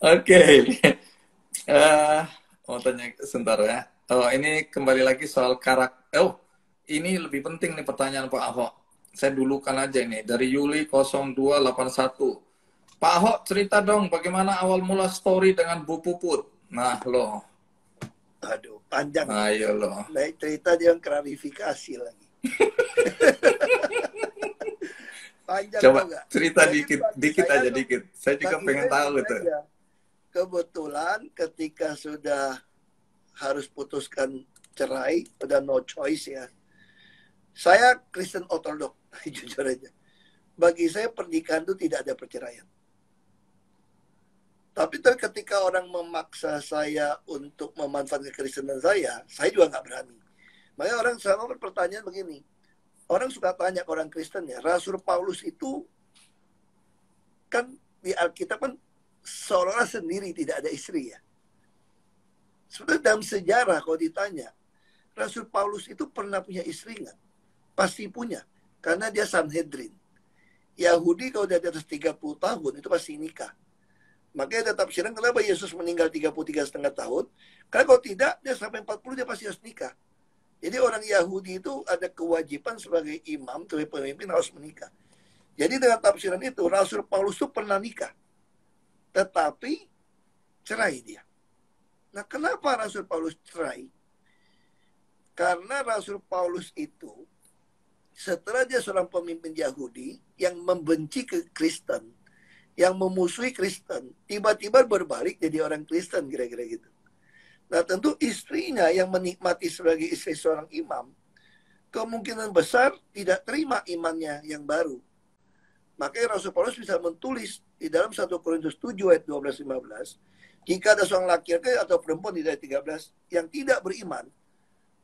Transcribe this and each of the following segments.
Oke. Mau tanya sebentar ya. Oh, ini kembali lagi soal karakter. Oh, ini lebih penting nih pertanyaan Pak Ahok. Saya dulukan aja ini dari Yuli 0281. Pak Ahok, cerita dong bagaimana awal mula story dengan Bu Puput. Nah, loh. Aduh, panjang. Ayo loh. Baik, cerita dia klarifikasi lagi. Panjang. Coba juga. cerita dikit aja dikit. Saya juga pengen tahu gitu. Kebetulan ketika sudah harus putuskan cerai, udah no choice ya. Saya Kristen Ortodok, jujur aja. Bagi saya pernikahan itu tidak ada perceraian. Tapi ketika orang memaksa saya untuk memanfaatkan kekristenan saya juga nggak berani. Makanya orang selalu pertanyaan begini. Orang suka tanya ke orang Kristen ya, Rasul Paulus itu kan di Alkitab kan seolah sendiri tidak ada istri ya. Sebenarnya dalam sejarah kalau ditanya, Rasul Paulus itu pernah punya istri nggak? Pasti punya, karena dia Sanhedrin. Yahudi kalau dia di atas 30 tahun itu pasti nikah. Makanya tetap tafsiran kenapa Yesus meninggal 33,5 tahun. Karena kalau tidak, dia sampai 40 dia pasti harus nikah. Jadi orang Yahudi itu ada kewajiban sebagai imam, sebagai pemimpin harus menikah. Jadi dengan tafsiran itu, Rasul Paulus itu pernah nikah. Tetapi cerai dia. Nah, kenapa Rasul Paulus cerai? Karena Rasul Paulus itu, setelah dia seorang pemimpin Yahudi yang membenci ke Kristen, yang memusuhi Kristen, tiba-tiba berbalik jadi orang Kristen, kira-kira gitu. Nah, tentu istrinya yang menikmati sebagai istri seorang imam, kemungkinan besar tidak terima imannya yang baru. Makanya Rasul Paulus bisa menulis di dalam 1 Korintus 7 ayat 12-15, jika ada seorang laki-laki atau perempuan di ayat 13 yang tidak beriman,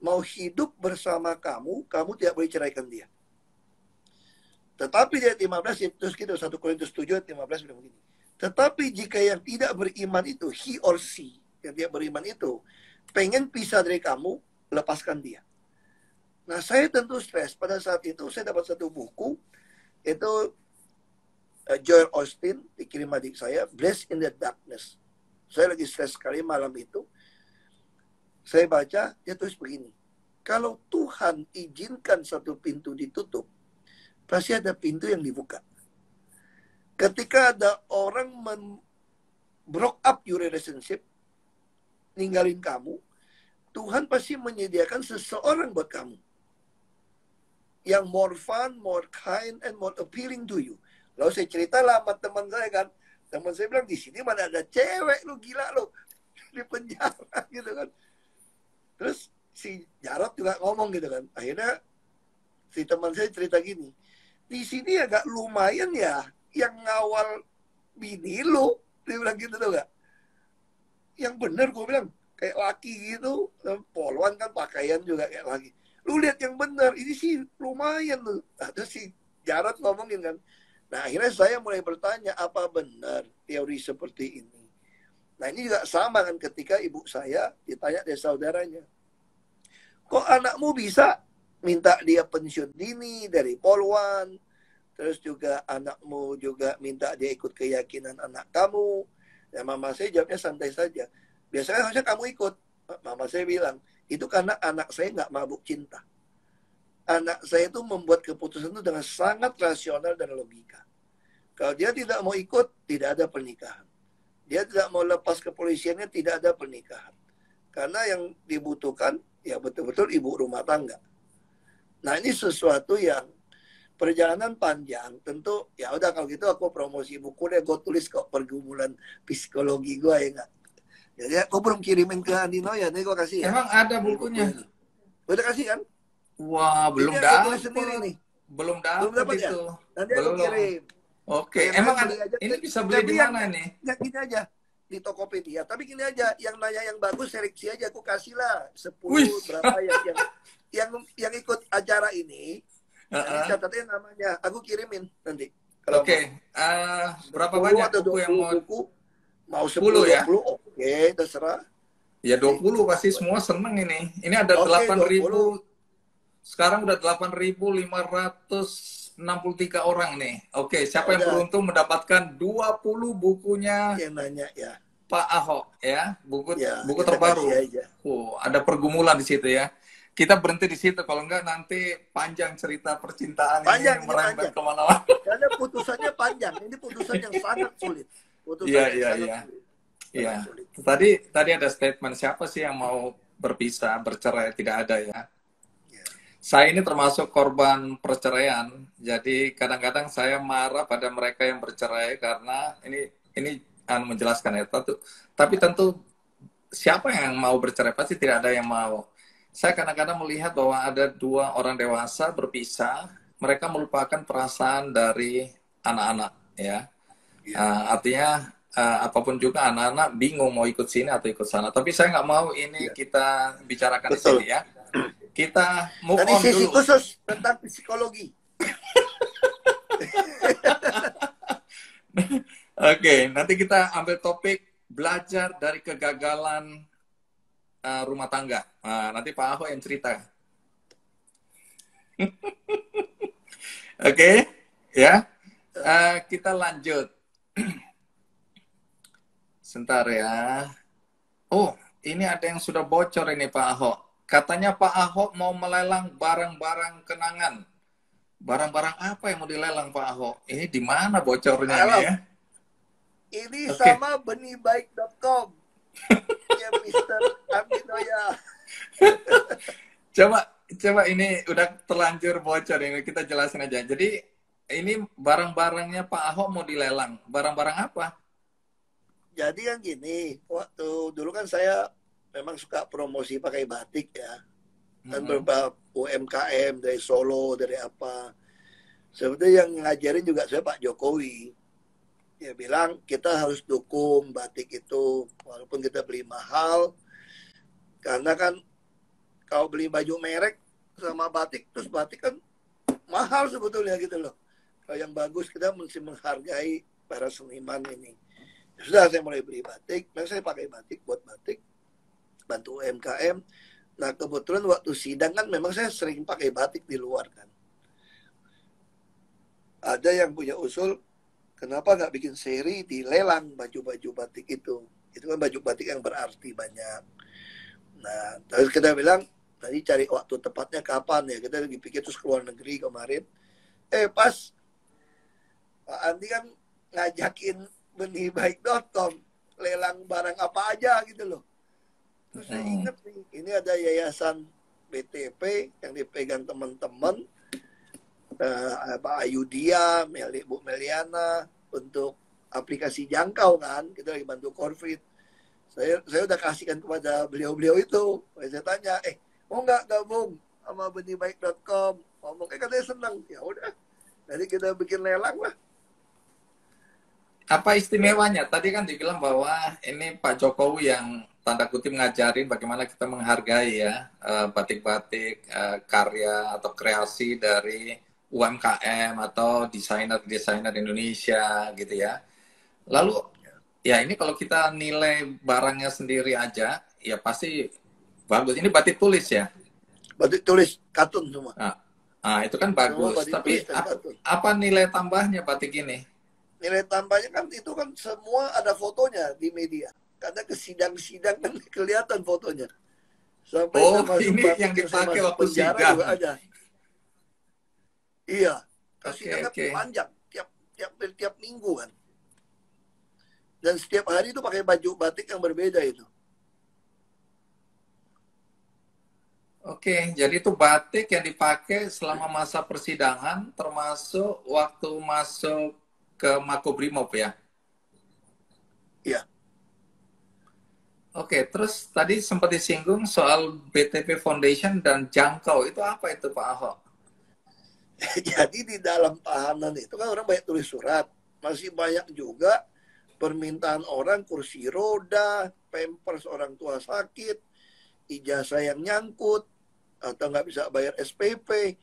mau hidup bersama kamu, kamu tidak boleh ceraikan dia. Tetapi di ayat 15, terus kita 1 Korintus 7 ayat 15 bilang begini. Tetapi jika yang tidak beriman itu, he or she, yang tidak beriman itu, pengen pisah dari kamu, lepaskan dia. Nah, saya tentu stres. Pada saat itu, saya dapat satu buku, itu Joel Austin, dikirim adik saya, Blessed in the Darkness. Saya lagi stres sekali malam itu. Saya baca, dia tulis begini. Kalau Tuhan izinkan satu pintu ditutup, pasti ada pintu yang dibuka. Ketika ada orang broke up your relationship, ninggalin kamu, Tuhan pasti menyediakan seseorang buat kamu. Yang more fun, more kind, and more appealing to you. Lalu saya cerita lah sama teman saya kan. Teman saya bilang, di sini mana ada cewek, lu gila lu. Di penjara gitu kan. Terus si Jarot juga ngomong gitu kan. Akhirnya si teman saya cerita gini. Di sini agak lumayan ya yang ngawal bini lu. Dia bilang gitu tuh gak. Yang bener gue bilang. Kayak laki gitu. Poluan kan pakaian juga kayak laki. Lu lihat yang bener. Ini sih lumayan tuh. Nah, terus si Jarot ngomongin kan. Nah akhirnya saya mulai bertanya. Apa benar teori seperti ini? Nah ini juga sama kan ketika ibu saya ditanya dari saudaranya. Kok anakmu bisa minta dia pensiun dini dari Polwan? Terus juga anakmu juga minta dia ikut keyakinan anak kamu. Ya mama saya jawabnya santai saja. Biasanya harusnya kamu ikut. Mama saya bilang, itu karena anak saya nggak mabuk cinta. Anak saya itu membuat keputusan itu dengan sangat rasional dan logika. Kalau dia tidak mau ikut, tidak ada pernikahan. Dia tidak mau lepas kepolisiannya, tidak ada pernikahan. Karena yang dibutuhkan, ya betul-betul ibu rumah tangga. Nah ini sesuatu yang perjalanan panjang. Tentu, ya udah kalau gitu aku promosi buku deh. Gue tulis kok pergumulan psikologi gue ya nggak. Jadi aku belum kirimin ke Andino ya, nih gue kasih ya. Emang ada bukunya? Udah kasih kan? Wah, belum dapat sendiri nih. Belum dapat itu. Ya? Nanti belum. Aku kirim. Oke, emang ada, ini bisa beli di mana nih? Ya gini aja, di Tokopedia. Tapi gini aja, yang nanya yang bagus seleksi aja aku kasih lah 10 berapa yang ikut acara ini. Nanti catatnya namanya, aku kirimin nanti. Kalau Oke, berapa 10 banyak atau buku yang 20 mau buku, mau 10 10 ya? 20, oke, terserah. Ya 20 pasti semua seneng ini. Ini ada Oke, 20. 8.000, sekarang udah 8.563 orang nih. Oke, Ya siapa yang udah, beruntung mendapatkan 20 bukunya yang nanya ya. Pak Ahok ya, buku Ya, buku kita terbaru. kasih aja. Ada pergumulan di situ ya. Kita berhenti di situ, kalau enggak nanti panjang cerita percintaan ini Panjang, ini merembet panjang. kemana-mana. Karena putusannya panjang. Ini putusan yang sangat sulit. Putusan Iya, yang iya, sangat iya. sulit. Iya. Sangat sulit. Tadi ada statement siapa sih yang mau berpisah, bercerai, tidak ada ya. Ya. Saya ini termasuk korban perceraian. Jadi kadang-kadang saya marah pada mereka yang bercerai karena ini menjelaskan ya. Tapi tentu siapa yang mau bercerai pasti tidak ada yang mau. Saya kadang-kadang melihat bahwa ada dua orang dewasa berpisah, mereka melupakan perasaan dari anak-anak ya. Artinya apapun juga anak-anak bingung mau ikut sini atau ikut sana. Tapi saya nggak mau ini Ya. kita bicarakan di Betul. sini ya. Kita move Tadi on sesi dulu. khusus tentang psikologi. Oke, nanti kita ambil topik belajar dari kegagalan rumah tangga. Nanti Pak Ahok yang cerita. Oke, ya. Kita lanjut. Sebentar ya. Oh, ini ada yang sudah bocor ini Pak Ahok. Katanya Pak Ahok mau melelang barang-barang kenangan. Barang-barang apa yang mau dilelang Pak Ahok? Ini di mana bocornya ini Alam. ya? Ini Oke. sama benihbaik.com. Ya, Mr. Aminoya. Coba ini udah terlanjur bocor ini, kita jelasin aja. Jadi ini barang-barangnya Pak Ahok mau dilelang. Barang-barang apa? Jadi kan gini, waktu dulu kan saya memang suka promosi pakai batik ya. Dan beberapa UMKM dari Solo, dari apa. Sebetulnya yang ngajarin juga saya Pak Jokowi. Dia bilang kita harus dukung batik itu walaupun kita beli mahal. Karena kan kalau beli baju merek sama batik, terus batik kan mahal sebetulnya gitu loh. Kalau yang bagus kita mesti menghargai para seniman ini. Sudah saya mulai beli batik, saya pakai batik buat batik, bantu UMKM. Nah kebetulan waktu sidang kan memang saya sering pakai batik di luar kan. Ada yang punya usul, kenapa nggak bikin seri dilelang baju-baju batik itu? Itu kan baju batik yang berarti banyak. Nah, terus kita bilang, tadi cari waktu tepatnya kapan ya? Kita lagi pikir terus ke luar negeri kemarin. Pas Pak Andi kan ngajakin benihbaik.com lelang barang apa aja gitu loh. Terus saya ingat nih, ini ada yayasan BTP yang dipegang teman-teman, Pak Ayudia, Bu Meliana, untuk aplikasi jangkau kan, kita lagi bantu COVID. Saya udah kasihkan kepada beliau-beliau itu. Saya tanya, mau nggak gabung sama benihbaik.com? Ngomongnya katanya senang. Ya udah, jadi kita bikin lelang lah. Apa istimewanya? Tadi kan dibilang bahwa ini Pak Jokowi yang tanda kutip ngajarin bagaimana kita menghargai ya batik-batik karya atau kreasi dari UMKM atau desainer-desainer Indonesia gitu ya. Lalu ya ini kalau kita nilai barangnya sendiri aja ya pasti bagus. Ini batik tulis ya? Batik tulis katun semua. Itu kan bagus. Tapi apa nilai tambahnya batik ini? Nilai tambahnya kan itu kan semua ada fotonya di media. Karena ke sidang-sidang kan kelihatan fotonya. Sampai ini yang dipakai waktu penjara sidang. juga ada. Iya. Sidangnya panjang. Tiap minggu kan. Dan setiap hari itu pakai baju batik yang berbeda itu. Oke, jadi itu batik yang dipakai selama masa persidangan termasuk waktu masuk ke Makobrimob ya? Iya. Oke, terus tadi sempat disinggung soal BTP Foundation dan jangkau. Itu apa itu Pak Ahok? Jadi di dalam tahanan itu kan orang banyak tulis surat. Masih banyak juga permintaan orang kursi roda, pampers orang tua sakit, ijazah yang nyangkut, atau nggak bisa bayar SPP.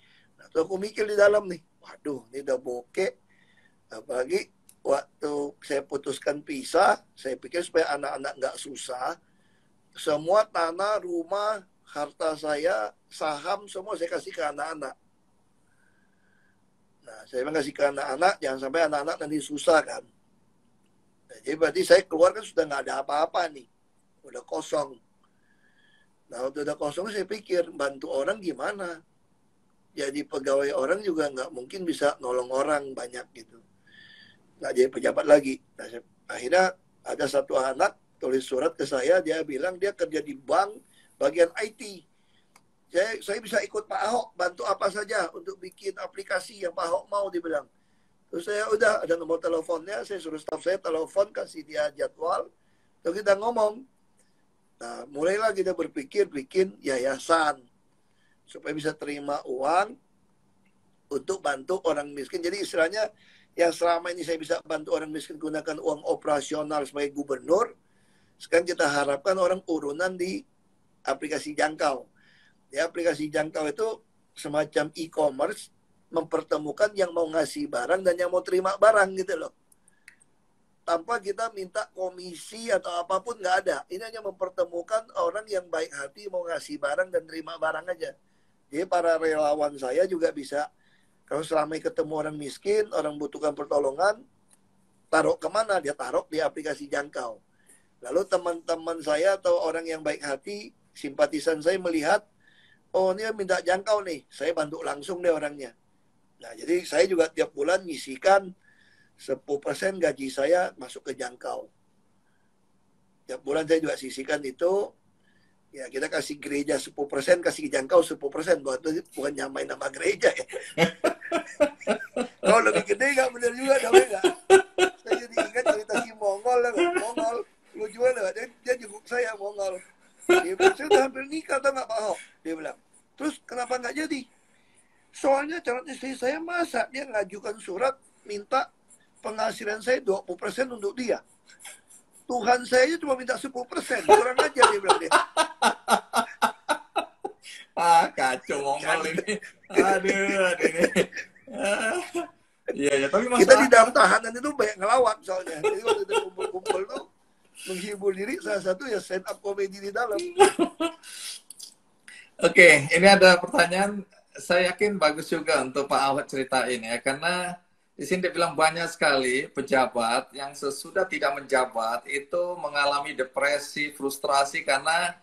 Atau aku mikir di dalam nih, waduh ini udah bokeh. Apalagi waktu saya putuskan pisah, saya pikir supaya anak-anak nggak susah, semua tanah, rumah, harta saya, saham, semua saya kasih ke anak-anak. Nah, saya kasih ke anak-anak, jangan sampai anak-anak nanti susah kan. Nah, jadi berarti saya keluar kan sudah nggak ada apa-apa nih. Udah kosong. Nah, waktu udah kosong saya pikir, bantu orang gimana? Jadi pegawai orang juga nggak mungkin bisa nolong orang banyak gitu. Nggak jadi pejabat lagi. Nah, akhirnya ada satu anak tulis surat ke saya, dia bilang dia kerja di bank bagian IT. Saya bisa ikut Pak Ahok, bantu apa saja untuk bikin aplikasi yang Pak Ahok mau, dibilang. Terus saya udah ada nomor teleponnya, saya suruh staff saya telepon, kasih dia jadwal, terus kita ngomong. Nah, mulailah kita berpikir bikin yayasan supaya bisa terima uang untuk bantu orang miskin. Jadi istilahnya yang selama ini saya bisa bantu orang miskin gunakan uang operasional sebagai gubernur, sekarang kita harapkan orang urunan di aplikasi jangkau. Ya, aplikasi jangkau itu semacam e-commerce, mempertemukan yang mau ngasih barang dan yang mau terima barang gitu loh. Tanpa kita minta komisi atau apapun, nggak ada. Ini hanya mempertemukan orang yang baik hati mau ngasih barang dan terima barang aja. Jadi para relawan saya juga bisa, kalau selama ketemu orang miskin, orang butuhkan pertolongan, taruh kemana? Dia taruh di aplikasi jangkau. Lalu teman-teman saya atau orang yang baik hati, simpatisan saya melihat, oh ini minta jangkau nih, saya bantu langsung deh orangnya. Nah, jadi saya juga tiap bulan nyisikan 10% gaji saya masuk ke jangkau. Tiap bulan saya juga sisihkan itu, ya kita kasih gereja 10%, kasih jangkau 10%, bukan nyamain nama gereja ya. Kalau lebih gede nggak bener juga, namanya nggak. Saya jadi ingat cerita si Mongol, Mongol lucu banget, dia jenguk saya Mongol. Dia bilang, saya udah hampir nikah, tau nggak Pak Ahok? Dia bilang, terus kenapa nggak jadi? Soalnya calon istri saya masa dia ngajukan surat minta penghasilan saya 20% untuk dia. Tuhan saya cuma minta 10%, kurang aja, dia bilang dia. Kacau Mongol ini. Aduh ini. Iya ya, tapi kita di dalam tahanan itu banyak ngelawak soalnya. Jadi waktu kita kumpul-kumpul tuh menghibur diri, salah satu ya stand up comedy di dalam. Oke, ini ada pertanyaan. Saya yakin bagus juga untuk Pak Ahok ceritain ya, karena di sini dia bilang banyak sekali pejabat yang sesudah tidak menjabat itu mengalami depresi, frustrasi karena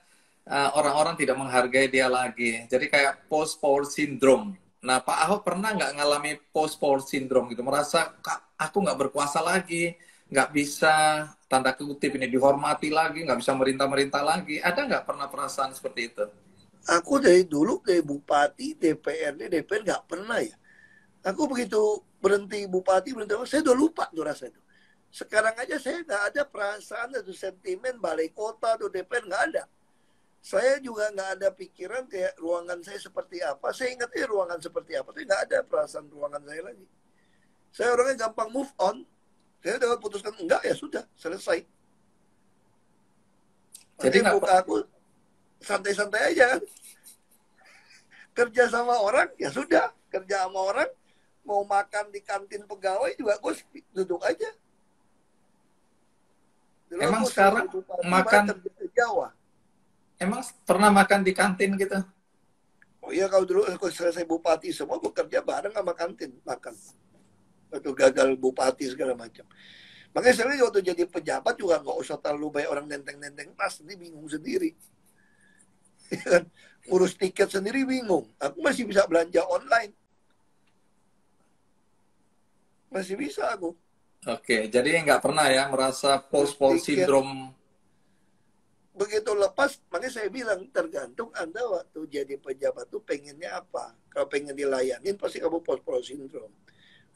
orang-orang tidak menghargai dia lagi. Jadi kayak post-power syndrome. Nah, Pak Ahok pernah nggak ngalami post-power syndrome gitu? Merasa, aku nggak berkuasa lagi, nggak bisa, tanda kutip ini, dihormati lagi, nggak bisa merintah-merintah lagi. Ada nggak pernah perasaan seperti itu? Aku dari dulu, dari bupati, DPRD, DPR nggak pernah ya. Aku begitu berhenti bupati, saya udah lupa tuh rasa itu. Sekarang aja saya nggak ada perasaan atau sentimen balai kota atau DPR, nggak ada. Saya juga nggak ada pikiran kayak ruangan saya seperti apa. Saya ingatnya ruangan seperti apa, tapi nggak ada perasaan ruangan saya lagi. Saya orangnya gampang move on. Saya udah putuskan enggak, ya sudah, selesai. Jadi muka aku santai-santai aja kan. Kerja sama orang, ya sudah. Kerja sama orang, mau makan di kantin pegawai juga gue duduk aja. Dulu emang sekarang makan ke Jawa. Emang pernah makan di kantin gitu? Oh iya, kalau dulu aku selesai bupati semua, gue kerja bareng sama kantin makan. Waktu gagal bupati segala macam. Makanya saya waktu jadi pejabat juga nggak usah terlalu banyak orang nenteng-nenteng tas, nanti bingung sendiri. Ngurus tiket sendiri bingung. Aku masih bisa belanja online. Masih bisa aku. Oke, jadi nggak pernah ya merasa post-power syndrome. Begitu lepas, makanya saya bilang tergantung Anda waktu jadi pejabat tuh pengennya apa. Kalau pengen dilayanin, pasti kamu post-power syndrome.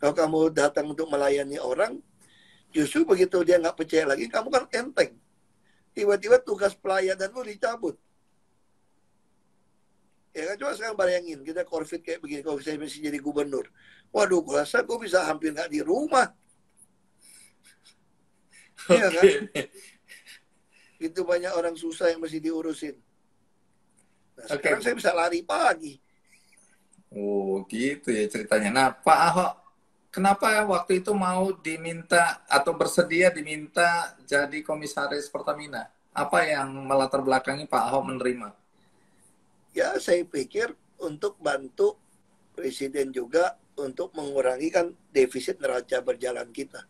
Kalau kamu datang untuk melayani orang, justru begitu dia nggak percaya lagi, kamu kan enteng. Tiba-tiba tugas pelayanan lu dicabut. Ya kan, coba sekarang bayangin, kita COVID kayak begini, kalau saya masih jadi gubernur. Waduh, gue rasa gue bisa hampir nggak di rumah. Iya kan? Itu banyak orang susah yang masih diurusin. Nah, sekarang saya bisa lari pagi. Oh, gitu ya ceritanya. Nah, Pak Ahok, kenapa waktu itu mau diminta atau bersedia diminta jadi komisaris Pertamina? Apa yang melatar belakangi Pak Ahok menerima? Ya, saya pikir untuk bantu Presiden juga untuk mengurangi kan defisit neraca berjalan kita.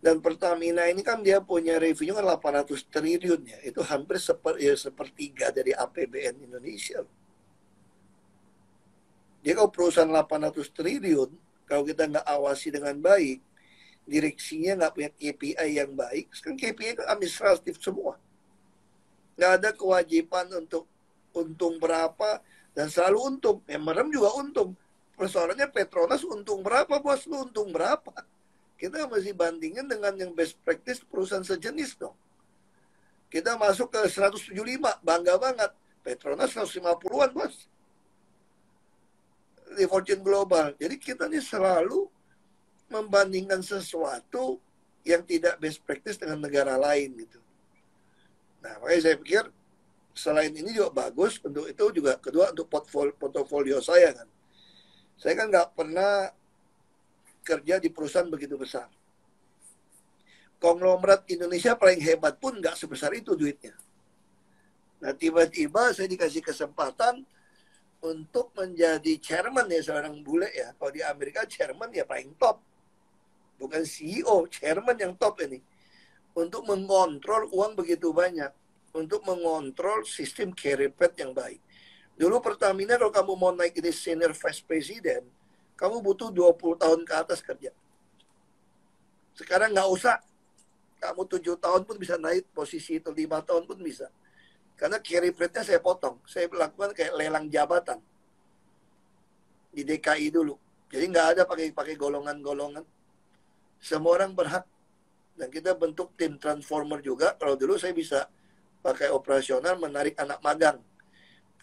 Dan Pertamina ini kan dia punya revenue kan 800 triliun ya. Itu hampir sepertiga dari APBN Indonesia. Jadi kalau perusahaan 800 triliun, kalau kita nggak awasi dengan baik, direksinya nggak punya KPI yang baik, sekarang KPI itu administratif semua. Nggak ada kewajiban untuk untung berapa, dan selalu untung. Yang merem juga untung. Persoalannya Petronas untung berapa, bos? Lu untung berapa? Kita masih bandingin dengan yang best practice perusahaan sejenis dong. Kita masuk ke 175, bangga banget. Petronas 150-an, bos. Di Fortune Global. Jadi kita ini selalu membandingkan sesuatu yang tidak best practice dengan negara lain gitu. Nah, makanya saya pikir selain ini juga bagus untuk itu juga kedua untuk portofolio saya kan. Saya kan nggak pernah kerja di perusahaan begitu besar. Konglomerat Indonesia paling hebat pun nggak sebesar itu duitnya. Nah, tiba-tiba saya dikasih kesempatan untuk menjadi chairman ya, seorang bule ya. Kalau di Amerika chairman ya paling top. Bukan CEO, chairman yang top ini. Untuk mengontrol uang begitu banyak. Untuk mengontrol sistem carry path yang baik. Dulu Pertamina kalau kamu mau naik ini senior vice president, kamu butuh 20 tahun ke atas kerja. Sekarang nggak usah. Kamu 7 tahun pun bisa naik posisi itu, 5 tahun pun bisa. Karena carry path-nya saya potong. Saya lakukan kayak lelang jabatan. Di DKI dulu. Jadi nggak ada pakai golongan-golongan. Semua orang berhak. Dan kita bentuk tim transformer juga. Kalau dulu saya bisa pakai operasional menarik anak magang.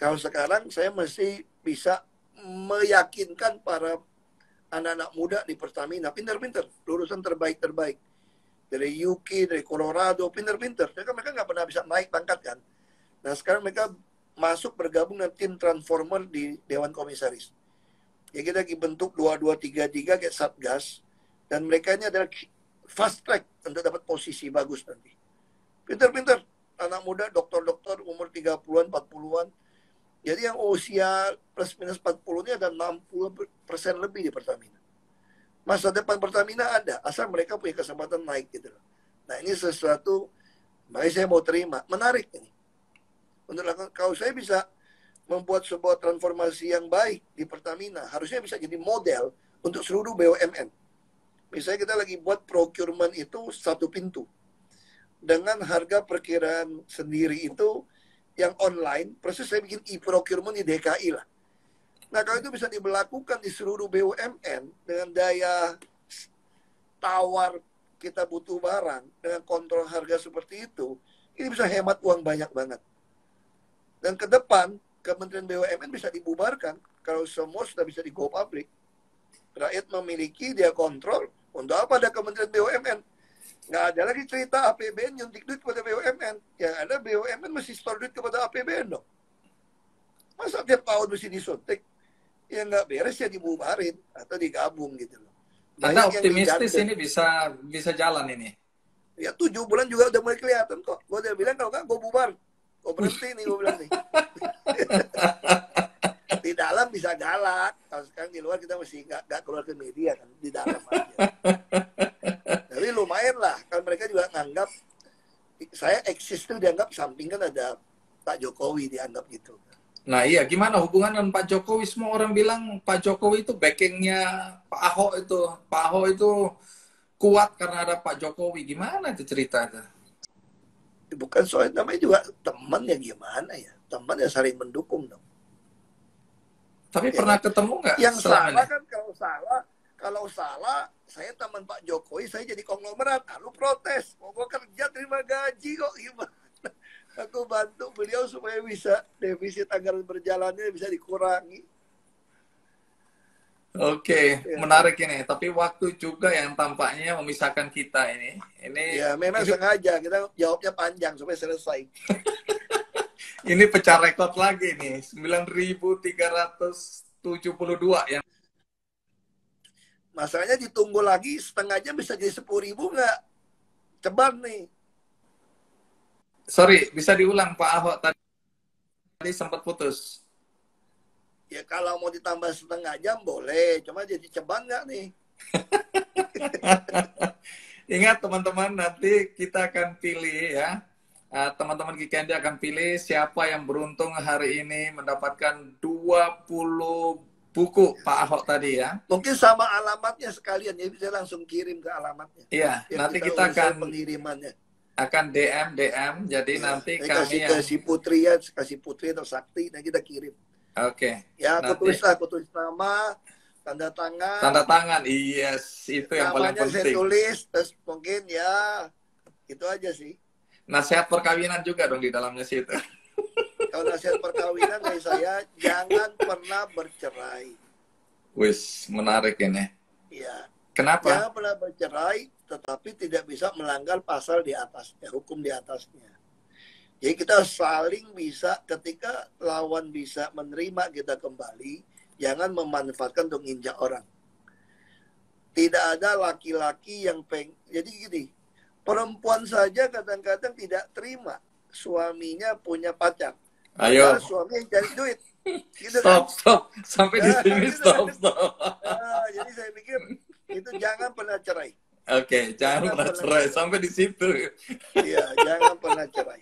Kalau sekarang saya mesti bisa meyakinkan para anak-anak muda di Pertamina. Pinter-pinter. Lulusan terbaik-terbaik. Dari UK, dari Colorado, pinter-pinter. Mereka nggak pernah bisa naik pangkat kan. Nah, sekarang mereka masuk bergabung dengan tim transformer di Dewan Komisaris. Ya, kita bentuk 2233 kayak Satgas. Dan mereka ini adalah fast track untuk dapat posisi bagus nanti. Pinter-pinter. Anak muda, dokter-dokter, umur 30-an, 40-an. Jadi yang usia plus minus 40 ini ada 60% lebih di Pertamina. Masa depan Pertamina ada, asal mereka punya kesempatan naik gitu loh. Nah, ini sesuatu, makanya saya mau terima. Menarik ini. Untuk kalau saya bisa membuat sebuah transformasi yang baik di Pertamina, harusnya bisa jadi model untuk seluruh BUMN. Misalnya kita lagi buat procurement itu satu pintu. Dengan harga perkiraan sendiri itu yang online, proses saya bikin e-procurement di DKI lah. Nah, kalau itu bisa diberlakukan di seluruh BUMN dengan daya tawar kita butuh barang, dengan kontrol harga seperti itu, ini bisa hemat uang banyak banget. Dan ke depan, Kementerian BUMN bisa dibubarkan kalau semua sudah bisa di-go public. Rakyat memiliki, dia kontrol. Untuk apa ada Kementerian BUMN? Nggak ada lagi cerita APBN nyuntik duit kepada BUMN. Yang ada BUMN mesti store duit kepada APBN dong. Masa tiap tahun mesti disuntik? Ya nggak beres ya dibubarin atau digabung gitu loh. Anda optimistis ini bisa jalan ini? Ya 7 bulan juga udah mulai kelihatan kok. Gue udah bilang kalau nggak gue bubar. Gue berhenti nih, gue bilang nih. Di dalam bisa galak. Kalau sekarang di luar kita mesti nggak keluar ke media kan. Di dalam aja. Tapi lumayan lah. Kan mereka juga nganggap saya eksis tuh dianggap samping kan ada Pak Jokowi dianggap gitu. Nah iya, gimana hubungan dengan Pak Jokowi? Semua orang bilang Pak Jokowi itu backingnya Pak Ahok itu. Pak Ahok itu kuat karena ada Pak Jokowi. Gimana itu ceritanya? Bukan soal namanya juga teman ya, gimana ya. Teman ya saling mendukung dong. Tapi ya, pernah ketemu nggak? Yang salah kan kalau salah saya teman Pak Jokowi, saya jadi konglomerat. Lalu protes. Mau gue kerja terima gaji kok, gimana? Aku bantu beliau supaya bisa defisit anggaran berjalannya bisa dikurangi. Oke, menarik ini. Tapi waktu juga yang tampaknya memisahkan kita ini. Ya memang sengaja kita jawabnya panjang supaya selesai. Ini pecah rekor lagi nih, 9.372 yang. Masalahnya ditunggu lagi setengah jam bisa jadi 10.000 nggak? Ceban nih. Sorry, bisa diulang Pak Ahok tadi sempat putus. Ya kalau mau ditambah setengah jam boleh, cuma jadi ceban nggak nih? Ingat teman-teman, nanti kita akan pilih ya. Teman-teman Kikendi akan pilih siapa yang beruntung hari ini mendapatkan 20 buku Pak Ahok tadi ya. Mungkin sama alamatnya sekalian ya, bisa langsung kirim ke alamatnya. Iya, ya, nanti kita akan pengirimannya. Akan DM, jadi ya, nanti kami kasih yang... si Putri ya, kasih Putri atau Sakti, nah kita kirim. Oke. Ya, aku tulis nama, tanda tangan. Tanda tangan, yes, itu yang paling penting. Namanya saya tulis, terus mungkin ya, itu aja sih. Nasihat perkawinan juga dong di dalamnya situ. Kalau nasihat perkawinan dari saya, jangan pernah bercerai. Wis, menarik ini. Ya. Kenapa? Jangan pernah bercerai, tetapi tidak bisa melanggar pasal di atasnya, hukum di atasnya. Jadi kita saling bisa, ketika lawan bisa menerima kita kembali, jangan memanfaatkan untuk nginjak orang. Tidak ada laki-laki yang jadi gini, perempuan saja kadang-kadang tidak terima suaminya punya pacar. Ayo. Suami yang cari duit. Gitu stop. Sampai di sini stop. Jadi saya pikir itu jangan pernah cerai. Oke, jangan pernah cerai. Sampai di situ. Iya, jangan pernah cerai.